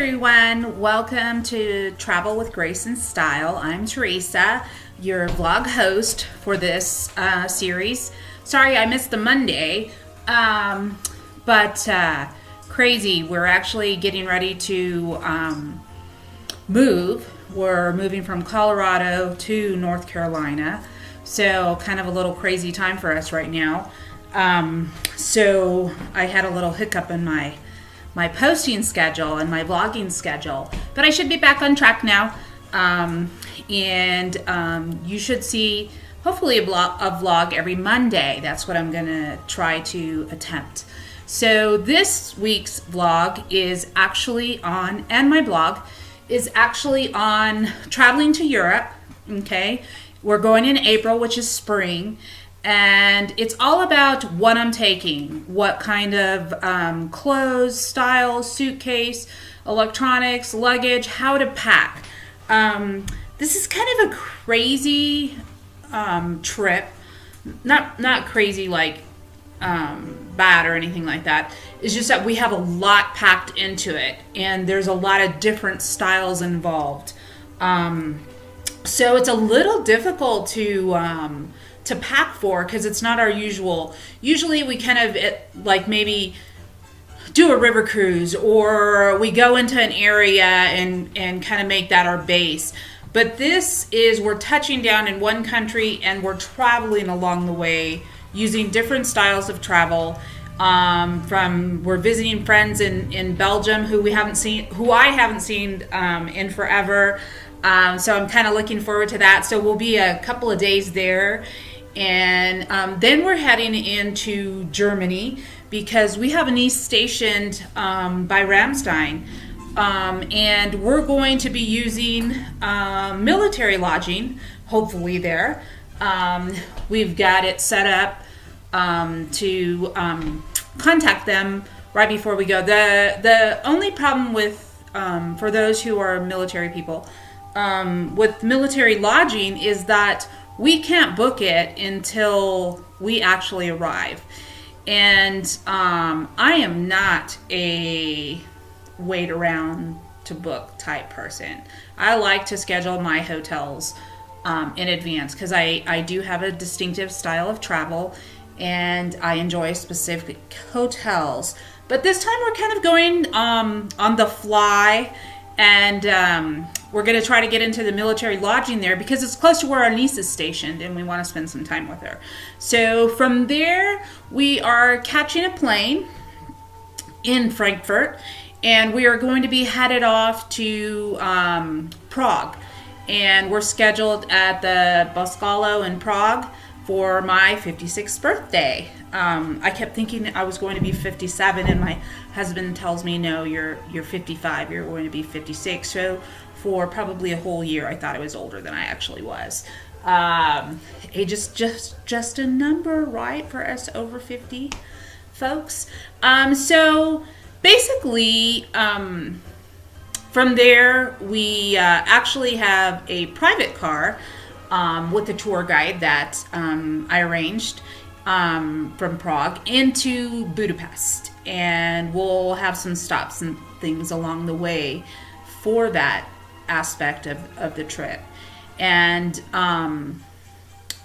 everyone. Welcome to Travel with Grace and Style. I'm Teresa, your vlog host for this series. Sorry I missed the Monday, but crazy. We're actually getting ready to move. We're moving from Colorado to North Carolina, so kind of a little crazy time for us right now. So I had a little hiccup in my posting schedule and my vlogging schedule, but I should be back on track now. You should see hopefully a vlog every Monday. That's what I'm gonna try to attempt. So this week's vlog is actually on, and my blog is actually on traveling to Europe. Okay, we're going in April, which is spring. And it's all about what I'm taking, what kind of clothes, styles, suitcase, electronics, luggage, how to pack. This is kind of a crazy trip. Not crazy like bad or anything like that. It's just that we have a lot packed into it, and there's a lot of different styles involved. So it's a little difficult to pack for, because it's not our usual. Usually we kind of like maybe do a river cruise, or we go into an area and kind of make that our base. But this is, we're touching down in one country and we're traveling along the way using different styles of travel. We're visiting friends in Belgium who I haven't seen in forever. So I'm kind of looking forward to that. So we'll be a couple of days there. And then we're heading into Germany, because we have a niece stationed by Ramstein. And we're going to be using military lodging, hopefully there. We've got it set up to contact them right before we go. The only problem with, for those who are military people, with military lodging is that we can't book it until we actually arrive. And I am not a wait around to book type person. I like to schedule my hotels in advance, because I do have a distinctive style of travel and I enjoy specific hotels. But this time we're kind of going on the fly, and we're going to try to get into the military lodging there because it's close to where our niece is stationed and we want to spend some time with her. So from there, we are catching a plane in Frankfurt, and we are going to be headed off to Prague. And we're scheduled at the Boskalo in Prague for my 56th birthday. I kept thinking I was going to be 57, and my husband tells me, no, you're 55, you're going to be 56. So for probably a whole year, I thought I was older than I actually was. Age is just a number, right, for us over 50 folks. So basically, from there, we actually have a private car with a tour guide that I arranged from Prague into Budapest, and we'll have some stops and things along the way for that aspect of the trip. And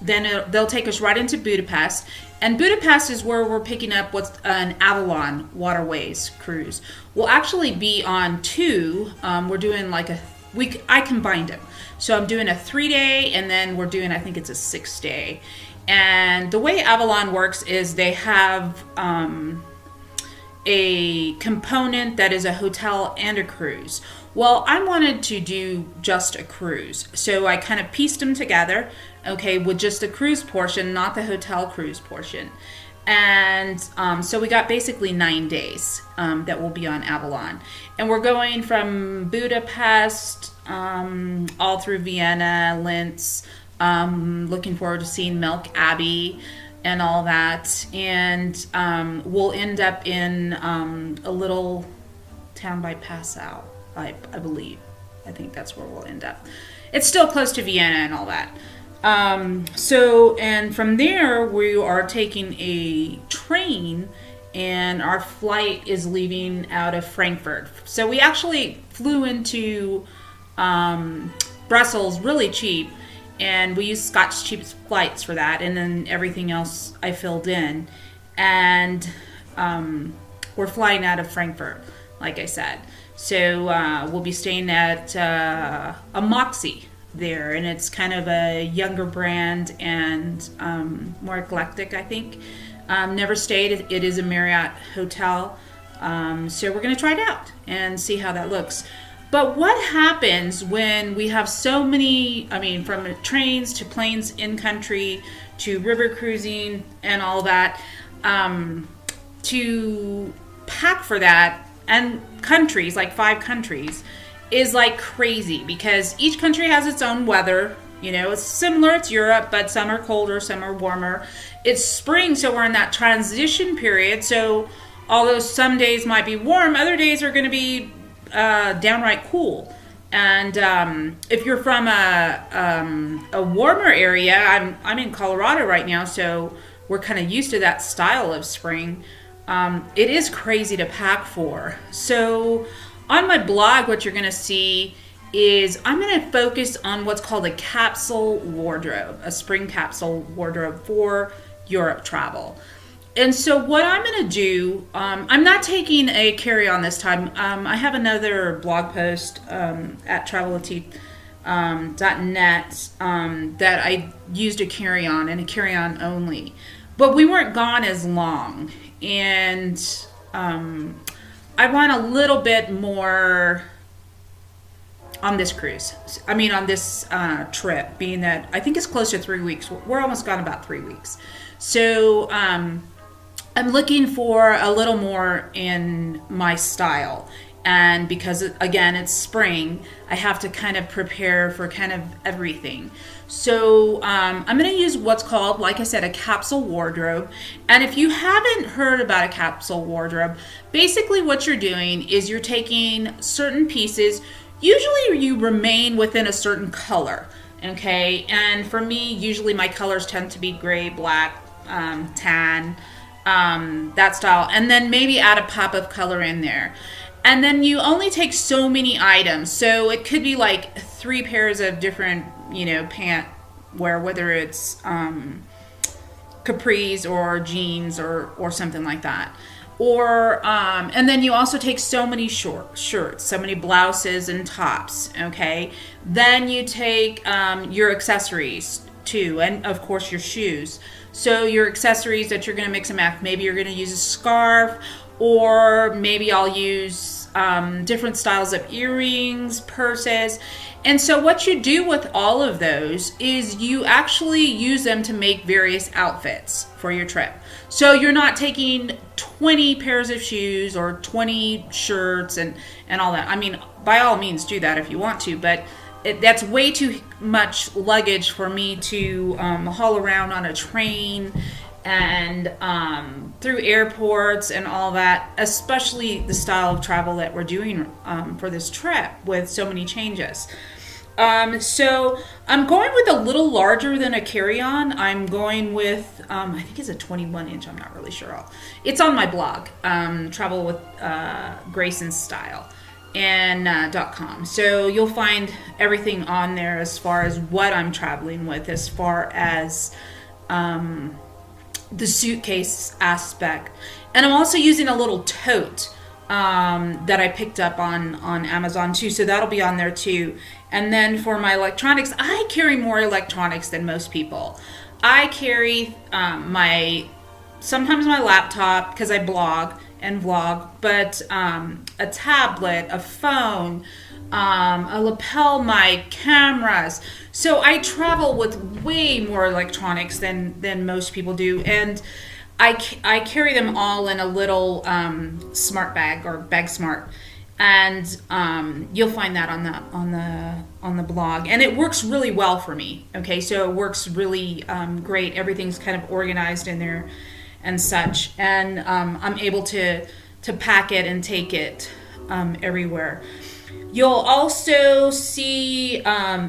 then they'll take us right into Budapest, and Budapest is where we're picking up what's an Avalon Waterways cruise. We'll actually be on two. We're doing like I combined them. So I'm doing a 3-day, and then we're doing, I think it's a 6-day. And the way Avalon works is they have a component that is a hotel and a cruise. Well, I wanted to do just a cruise, so I kind of pieced them together, okay, with just the cruise portion, not the hotel cruise portion. And so we got basically 9 days that will be on Avalon. And we're going from Budapest all through Vienna, Linz, looking forward to seeing Milk Abbey and all that. And we'll end up in a little town by Passau, I believe. I think that's where we'll end up. It's still close to Vienna and all that. And from there, we are taking a train and our flight is leaving out of Frankfurt. So we actually flew into Brussels really cheap, and we used Scott's cheap flights for that, and then everything else I filled in. And we're flying out of Frankfurt, like I said. So we'll be staying at a Moxie there, and it's kind of a younger brand and more eclectic, I think. Never stayed. It is a Marriott hotel. So we're going to try it out and see how that looks. But what happens when we have so many, from trains to planes in country to river cruising and all that, to pack for that, and countries, like 5 countries, is like crazy because each country has its own weather. It's similar, it's Europe, but some are colder, some are warmer. It's spring, so we're in that transition period. So although some days might be warm, other days are going to be downright cool. And if you're from a warmer area, I'm in Colorado right now, so we're kind of used to that style of spring. It is crazy to pack for. So on my blog, what you're going to see is I'm going to focus on what's called a capsule wardrobe, a spring capsule wardrobe for Europe travel. And so what I'm going to do, I'm not taking a carry-on this time. I have another blog post at travelatif.net that I used a carry-on and a carry-on only. But we weren't gone as long. And I want a little bit more on this cruise. On this trip, being that I think it's close to 3 weeks. We're almost gone about 3 weeks. So I'm looking for a little more in my style. And because, again, it's spring, I have to kind of prepare for kind of everything. So I'm going to use what's called, like I said, a capsule wardrobe. And if you haven't heard about a capsule wardrobe, basically what you're doing is you're taking certain pieces. Usually you remain within a certain color, okay? And for me, usually my colors tend to be gray, black, tan, that style. And then maybe add a pop of color in there. And then you only take so many items. So it could be like 3 pairs of different, pant wear, whether it's capris or jeans or something like that. Or, and then you also take so many shirts, so many blouses and tops, okay? Then you take your accessories too, and of course your shoes. So your accessories that you're gonna mix and match, maybe you're gonna use a scarf, or maybe I'll use different styles of earrings, purses. And so what you do with all of those is you actually use them to make various outfits for your trip. So you're not taking 20 pairs of shoes or 20 shirts and all that. By all means do that if you want to, but that's way too much luggage for me to haul around on a train and through airports and all that, especially the style of travel that we're doing for this trip with so many changes. So I'm going with a little larger than a carry-on. I'm going with, I think it's a 21 inch. I'm not really sure. It's on my blog, Travel with Grace and Style and .com. So you'll find everything on there as far as what I'm traveling with, as far as the suitcase aspect. And I'm also using a little tote that I picked up on Amazon too, so that'll be on there too. And then for my electronics, I carry more electronics than most people. I carry sometimes my laptop because I blog and vlog, but a tablet, a phone, a lapel mic, cameras. So I travel with way more electronics than most people do, and I carry them all in a little smart bag or bag smart, and you'll find that on the blog, and it works really well for me. Okay, so it works really great. Everything's kind of organized in there and such, and I'm able to pack it and take it everywhere. You'll also see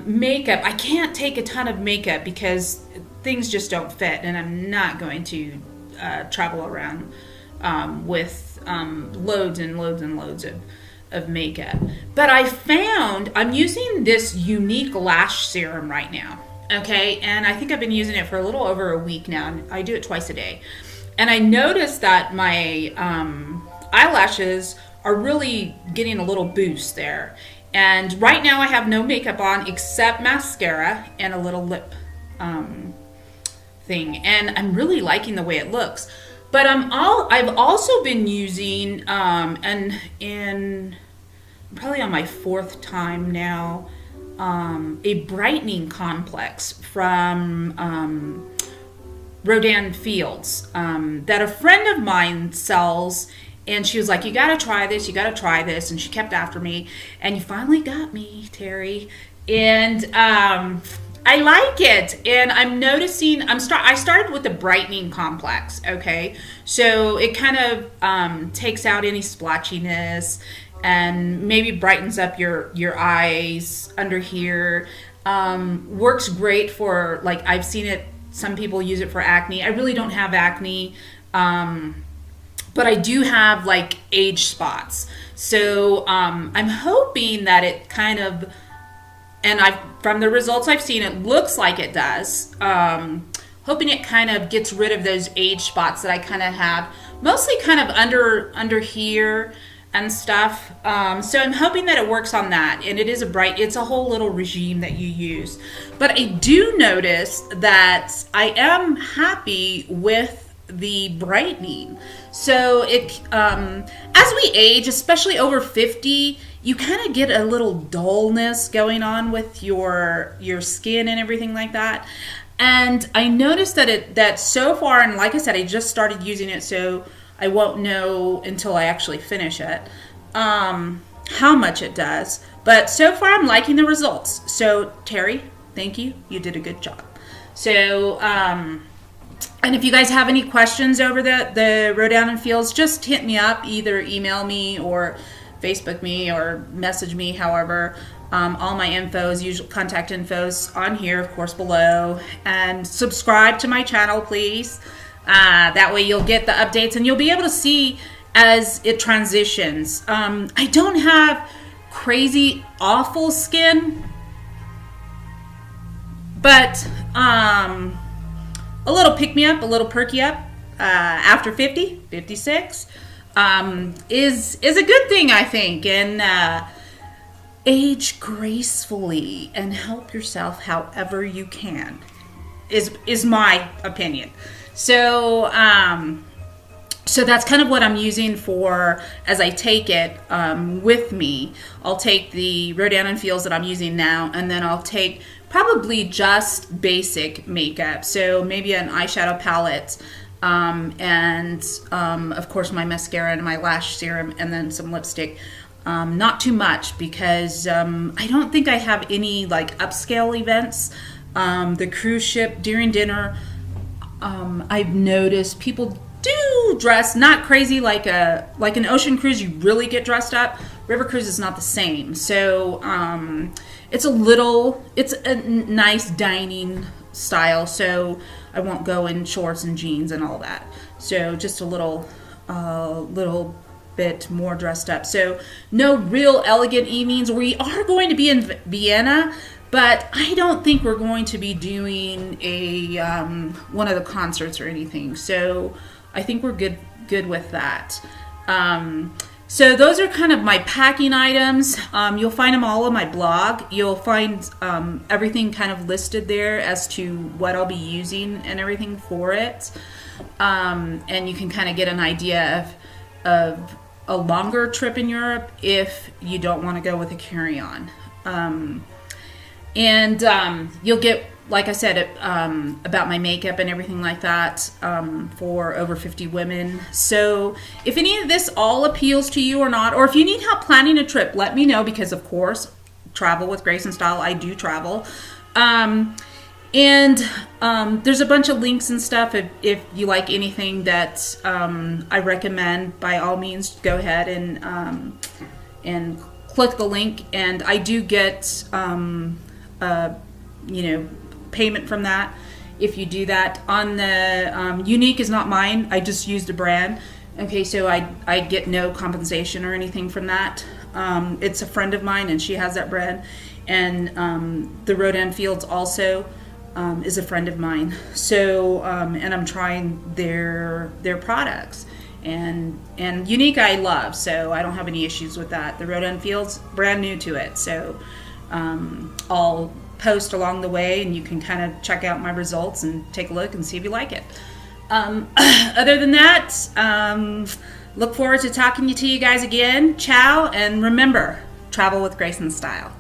makeup. I can't take a ton of makeup because things just don't fit, and I'm not going to travel around with loads and loads and loads of makeup. But I'm using this unique lash serum right now. Okay, and I think I've been using it for a little over a week now. I do it twice a day. And I noticed that my eyelashes are really getting a little boost there. And right now I have no makeup on except mascara and a little lip thing. And I'm really liking the way it looks. But I've also been using, and I'm probably on my 4th time now, a brightening complex from Rodan Fields that a friend of mine sells, and she was like, you gotta try this, and she kept after me, and you finally got me, Terry, and I like it, and I'm noticing, I started with the brightening complex, okay, so it kind of takes out any splotchiness, and maybe brightens up your eyes under here. Works great for, like, I've seen it, some people use it for acne. I really don't have acne, but I do have like age spots. So I'm hoping that it kind of, and from the results I've seen, it looks like it does. Hoping it kind of gets rid of those age spots that I kind of have, mostly kind of under here and stuff. So I'm hoping that it works on that, and it's a whole little regime that you use. But I do notice that I am happy with the brightening. So as we age, especially over 50, you kind of get a little dullness going on with your skin and everything like that. And I noticed that so far, and like I said, I just started using it, so I won't know until I actually finish it how much it does. But so far, I'm liking the results. So, Terry, thank you. You did a good job. So, and if you guys have any questions over the Rodan Fields, just hit me up. Either email me or Facebook me or message me, however. All my contact info's on here, of course, below. And subscribe to my channel, please. That way you'll get the updates and you'll be able to see as it transitions. I don't have crazy awful skin, but a little pick me up, a little perky up after 50, 56 is a good thing, I think. And age gracefully and help yourself however you can is my opinion. So so that's kind of what I'm using for as I take it with me. I'll take the Rodan Fields that I'm using now, and then I'll take probably just basic makeup. So maybe an eyeshadow palette, and of course my mascara and my lash serum, and then some lipstick. Not too much, because I don't think I have any like upscale events. The cruise ship during dinner, I've noticed people do dress not crazy like an ocean cruise. You really get dressed up. River cruise is not the same. So it's a nice dining style. So I won't go in shorts and jeans and all that. So just a little bit more dressed up. So no real elegant evenings. We are going to be in Vienna, but I don't think we're going to be doing a one of the concerts or anything. So I think we're good with that. So those are kind of my packing items. You'll find them all on my blog. You'll find everything kind of listed there as to what I'll be using and everything for it. And you can kind of get an idea of a longer trip in Europe if you don't want to go with a carry-on. And you'll get, like I said, about my makeup and everything like that for over 50 women. So if any of this all appeals to you or not, or if you need help planning a trip, let me know, because of course, travel with Grace and Style, I do travel. And there's a bunch of links and stuff. If you like anything that I recommend, by all means, go ahead and click the link. And I do get payment from that if you do that. On the Unique is not mine. I just used a brand. Okay, so I get no compensation or anything from that. It's a friend of mine, and she has that brand, and the Rodan Fields also is a friend of mine. So and I'm trying their products, and Unique I love, so I don't have any issues with that. The Rodan Fields, brand new to it, so I'll post along the way, and you can kind of check out my results and take a look and see if you like it. Other than that, look forward to talking to you guys again. Ciao, and remember, travel with grace and style.